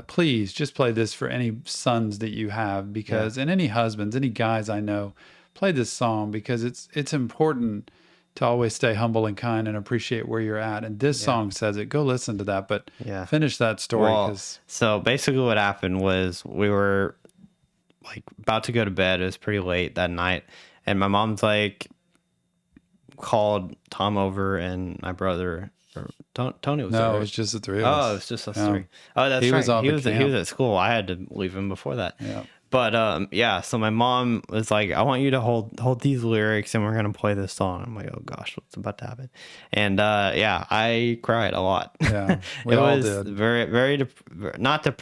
please just play this for any sons that you have, because and any husbands, any guys I know, play this song because it's important to always stay humble and kind and appreciate where you're at. And this song says it. Go listen to that, but finish that story. Well, so basically what happened was we were like about to go to bed. It was pretty late that night. And my mom's like called Tom over and my brother. Or Tony was there. No, it was just the three of us. Oh, it was just us three. Oh, that's right. He was at school. I had to leave him before that. Yeah. But so my mom was like, I want you to hold these lyrics and we're going to play this song. I'm like, oh gosh, what's about to happen? And I cried a lot. Yeah, we it all was did. very, very,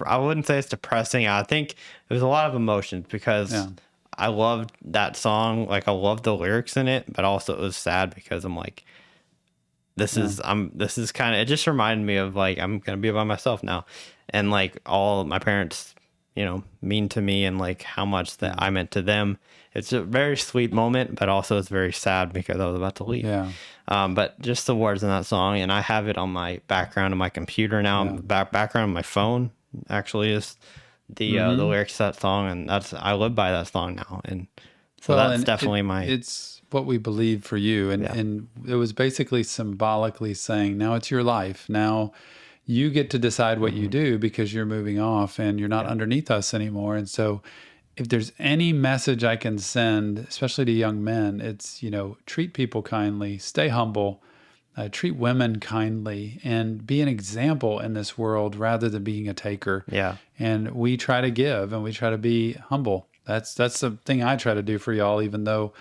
I wouldn't say it's depressing. I think it was a lot of emotions because I loved that song. Like I loved the lyrics in it, but also it was sad because I'm like, this is kind of, it just reminded me of like, I'm going to be by myself now. And like all my parents, mean to me and like how much that I meant to them. It's a very sweet moment, but also it's very sad because I was about to leave. Yeah. But just the words in that song, and I have it on my background of my computer now. Background of my phone actually is the lyrics to that song, and I live by that song now. And so that's definitely it's what we believe for you. And it was basically symbolically saying, now it's your life. Now you get to decide what you do because you're moving off and you're not underneath us anymore. And so if there's any message I can send, especially to young men, it's, treat people kindly, stay humble, treat women kindly, and be an example in this world rather than being a taker. Yeah. And we try to give and we try to be humble. That's the thing I try to do for y'all, even though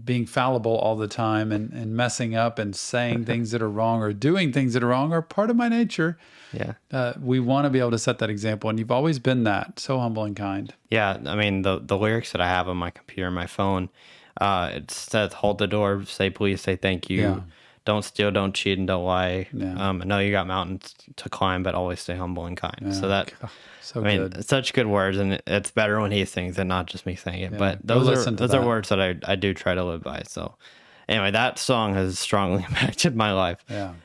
being fallible all the time and messing up and saying things that are wrong or doing things that are wrong are part of my nature. Yeah. We want to be able to set that example. And you've always been that, so humble and kind. Yeah. I mean, the lyrics that I have on my computer and my phone, it says, hold the door, say please, say thank you. Yeah. Don't steal, don't cheat, and don't lie. Yeah. I know you got mountains to climb, but always stay humble and kind. Yeah. So that... good. It's such good words, and it's better when he sings and not just me saying it. Yeah. But those are words that I do try to live by. So anyway, that song has strongly impacted my life. Yeah.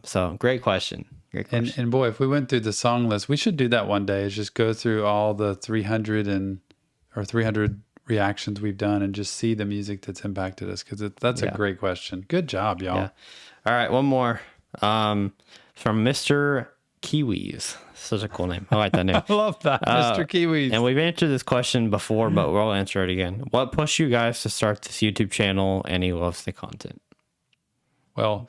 So great question. And boy, if we went through the song list, we should do that one day. Is just go through all the 300 reactions we've done and just see the music that's impacted us, because that's a great question. Good job, y'all. Yeah. All right, one more from Mr. Kiwis. Such a cool name. I like that name. I love that, Mr. Kiwis. And we've answered this question before, but we'll answer it again. What pushed you guys to start this YouTube channel, and he loves the content? Well,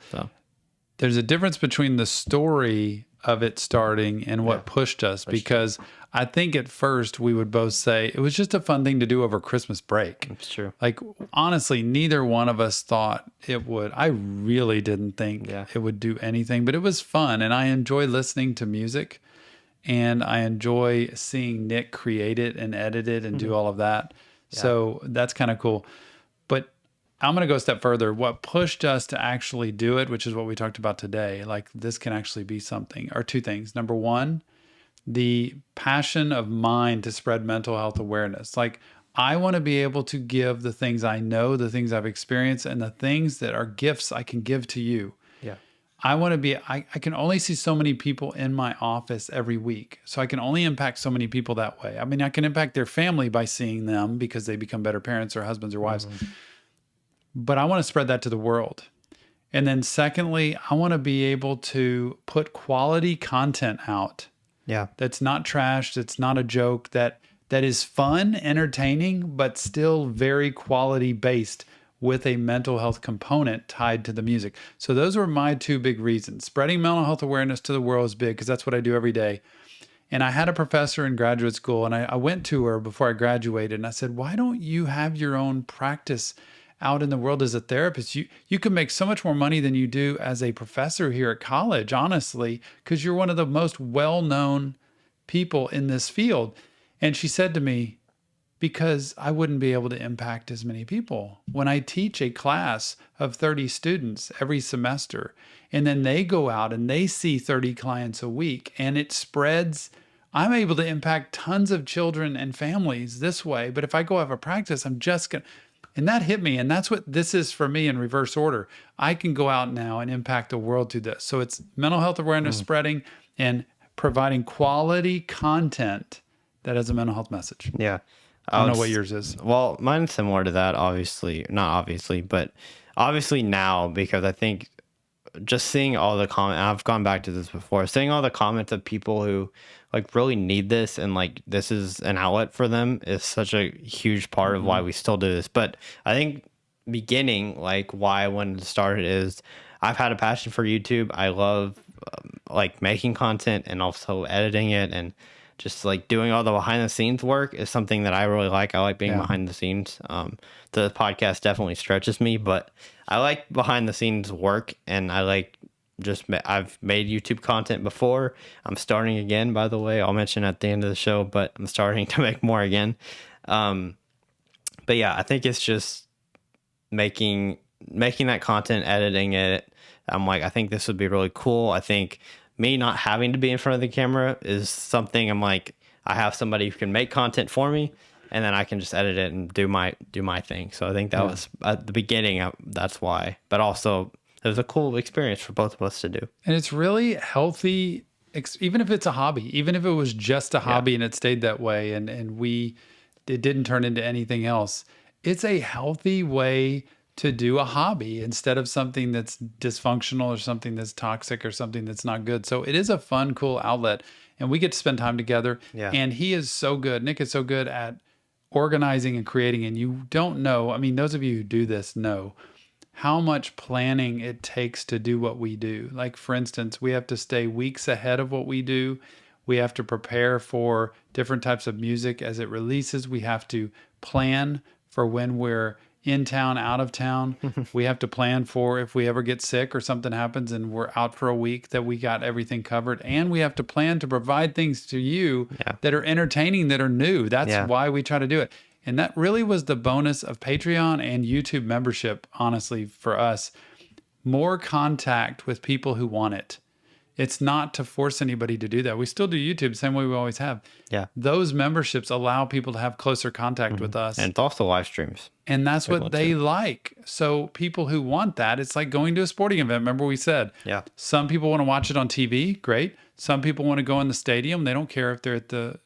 there's a difference between the story of it starting and what pushed us, because I think at first we would both say it was just a fun thing to do over Christmas break. It's true. Like, honestly, neither one of us thought it would. I really didn't think it would do anything, but it was fun. And I enjoy listening to music, and I enjoy seeing Nick create it and edit it and do all of that. So that's kind of cool. But I'm going to go a step further. What pushed us to actually do it, which is what we talked about today, like this can actually be something, are two things. Number one, the passion of mine to spread mental health awareness. Like, I want to be able to give the things I know, the things I've experienced, and the things that are gifts I can give to you. Yeah. I want to be, I can only see so many people in my office every week. So I can only impact so many people that way. I mean, I can impact their family by seeing them because they become better parents or husbands or wives. But I want to spread that to the world. And then secondly, I want to be able to put quality content out. Yeah. That's not trash. That's not a joke. That is fun, entertaining, but still very quality based with a mental health component tied to the music. So those were my two big reasons. Spreading mental health awareness to the world is big because that's what I do every day. And I had a professor in graduate school, and I went to her before I graduated, and I said, why don't you have your own practice out in the world as a therapist? You can make so much more money than you do as a professor here at college, honestly, because you're one of the most well-known people in this field. And she said to me, because I wouldn't be able to impact as many people. When I teach a class of 30 students every semester, and then they go out and they see 30 clients a week, and it spreads, I'm able to impact tons of children and families this way. But if I go have a practice, I'm just going to, and that hit me. And that's what this is for me in reverse order. I can go out now and impact the world through this. So it's mental health awareness spreading and providing quality content that has a mental health message. Yeah. I don't know what yours is. Well, mine's similar to that, obviously. Not obviously, but obviously now, because I think just seeing all the comments, I've gone back to this before, seeing all the comments of people who like really need this and like this is an outlet for them is such a huge part of why we still do this. But I think beginning, like why I wanted to start it is I've had a passion for YouTube. I love like making content and also editing it, and just like doing all the behind the scenes work is something that I really like. I like being behind the scenes. The podcast definitely stretches me, but I like behind the scenes work, and I like I've made YouTube content before. I'm starting again, by the way. I'll mention at the end of the show, but I'm starting to make more again. But yeah, I think it's just making that content, editing it. I'm like, I think this would be really cool. I think me not having to be in front of the camera is something I'm like, I have somebody who can make content for me, and then I can just edit it and do my thing. So I think that was at the beginning. That's why, but also it was a cool experience for both of us to do. And it's really healthy, even if it's a hobby, even if it was just a hobby and it stayed that way, and it didn't turn into anything else. It's a healthy way to do a hobby instead of something that's dysfunctional or something that's toxic or something that's not good. So it is a fun, cool outlet, and we get to spend time together. Yeah. And he is so good. Nick is so good at organizing and creating. And you don't know, I mean, those of you who do this know how much planning it takes to do what we do. Like, for instance, we have to stay weeks ahead of what we do. We have to prepare for different types of music as it releases. We have to plan for when we're in town, out of town. We have to plan for if we ever get sick or something happens and we're out for a week, that we got everything covered. And we have to plan to provide things to you that are entertaining, that are new. That's why we try to do it. And that really was the bonus of Patreon and YouTube membership, honestly, for us. More contact with people who want it. It's not to force anybody to do that. We still do YouTube the same way we always have. Yeah. Those memberships allow people to have closer contact with us. And it's also live streams. And that's what they like. So people who want that, it's like going to a sporting event. Remember we said, some people want to watch it on TV. Great. Some people want to go in the stadium. They don't care if they're at the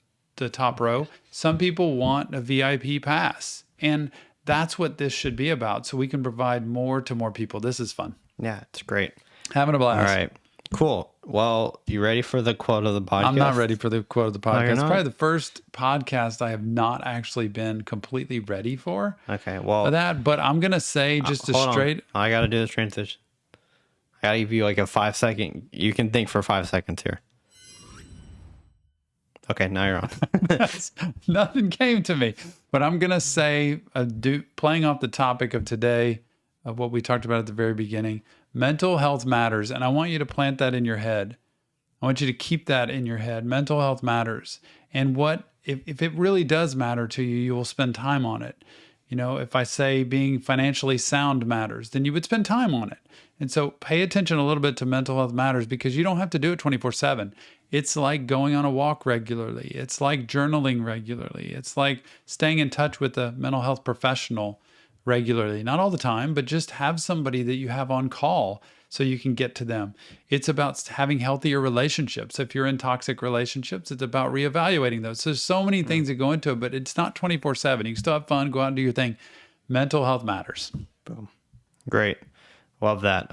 top row. Some people want a VIP pass. And that's what this should be about. So we can provide more to more people. This is fun. Yeah, it's great. Having a blast. All right. Cool. Well, you ready for the quote of the podcast? I'm not ready for the quote of the podcast. you're It's not? probably the first podcast I have not actually been completely ready for. Okay. Well, For that, but I'm going to say just a hold on. straight. I got to do the transition. gotta give you like a 5-second. You can think for 5 seconds here. Okay, now you're on. Nothing came to me, but I'm going to say, playing off the topic of today, of what we talked about at the very beginning, mental health matters. And I want you to plant that in your head. I want you to keep that in your head. Mental health matters. And if it really does matter to you, you will spend time on it. You know, if I say being financially sound matters, then you would spend time on it. And so pay attention a little bit to mental health matters, because you don't have to do it 24/7. It's like going on a walk regularly. It's like journaling regularly. It's like staying in touch with a mental health professional regularly. Not all the time, but just have somebody that you have on call so you can get to them. It's about having healthier relationships. If you're in toxic relationships, it's about reevaluating those. So there's so many things that go into it, but it's not 24/7. You can still have fun, go out and do your thing. Mental health matters. Boom. Great. Love that.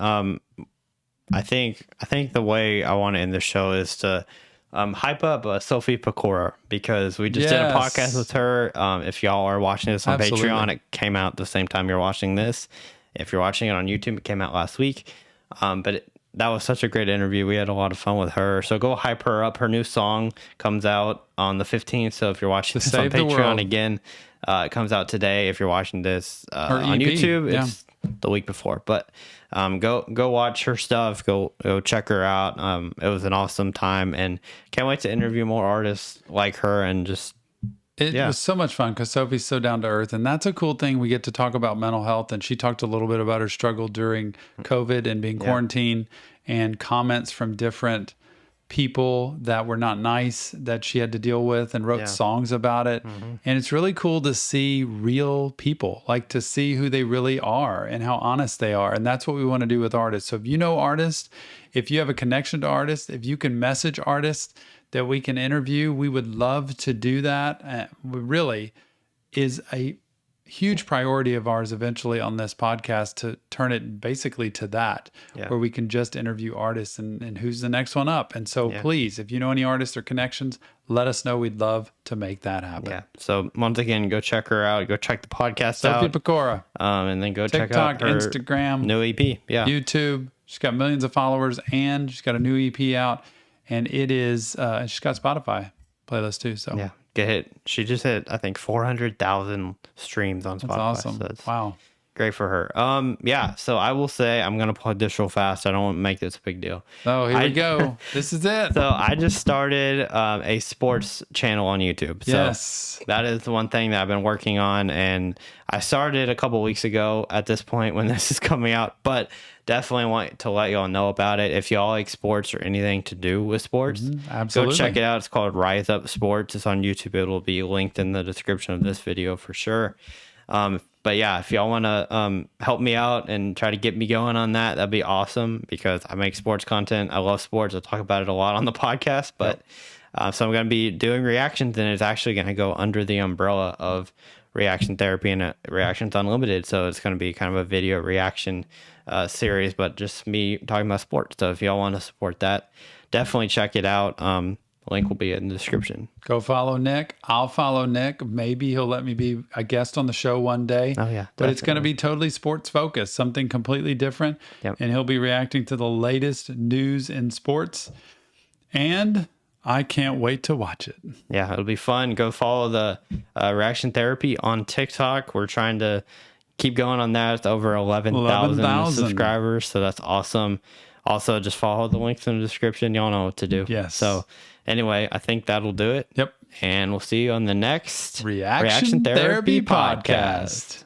I think the way I want to end the show is to hype up Sophie Pecora, because we just did a podcast with her. If y'all are watching this on Patreon, it came out the same time you're watching this. If you're watching it on YouTube, it came out last week. That was such a great interview. We had a lot of fun with her. So go hype her up. Her new song comes out on the 15th. So if you're watching this on Patreon again, it comes out today. If you're watching this on YouTube, it's the week before. But go watch her stuff. Go check her out. It was an awesome time, and can't wait to interview more artists like her. And just it was so much fun, because Sophie's so down to earth, and that's a cool thing. We get to talk about mental health, and she talked a little bit about her struggle during COVID and being quarantined, and comments from different people that were not nice that she had to deal with, and wrote songs about it. And it's really cool to see real people, like to see who they really are and how honest they are. And that's what we want to do with artists. So if you know artists, if you have a connection to artists, if you can message artists that we can interview, we would love to do that. Really is a huge priority of ours eventually on this podcast, to turn it basically to that, where we can just interview artists and who's the next one up. And so please, if you know any artists or connections, let us know. We'd love to make that happen. Yeah. So once again, go check her out. Go check the podcast out. Sophie Pecora. And then go check out TikTok, her Instagram, new EP. Yeah. YouTube. She's got millions of followers, and she's got a new EP out, and it is, she's got Spotify playlist too. So she just hit, I think, 400,000 streams on Spotify. That's awesome. So that's wow. Great for her. So I will say, I'm going to plug this real fast. I don't want to make this a big deal. Oh, here we go. This is it. So I just started a sports channel on YouTube. So that is the one thing that I've been working on. And I started a couple weeks ago at this point when this is coming out, but definitely want to let y'all know about it. If y'all like sports or anything to do with sports, absolutely, go check it out. It's called Rise Up Sports. It's on YouTube. It'll be linked in the description of this video for sure. But yeah, if y'all want to help me out and try to get me going on that, that'd be awesome, because I make sports content. I love sports. I talk about it a lot on the podcast, but so I'm going to be doing reactions, and it's actually going to go under the umbrella of Reaction Therapy and Reactions Unlimited. So it's going to be kind of a video reaction series, but just me talking about sports. So if y'all want to support that, definitely check it out. Link will be in the description. Go follow Nick. I'll follow Nick. Maybe he'll let me be a guest on the show one day. Oh, yeah. But it's going to be totally sports focused, something completely different. And he'll be reacting to the latest news in sports. And I can't wait to watch it. Yeah, it'll be fun. Go follow the Reaction Therapy on TikTok. We're trying to keep going on that. It's over 11,000 subscribers. So that's awesome. Also, just follow the links in the description. Y'all know what to do. Yes. So anyway, I think that'll do it. Yep. And we'll see you on the next Reaction Therapy podcast.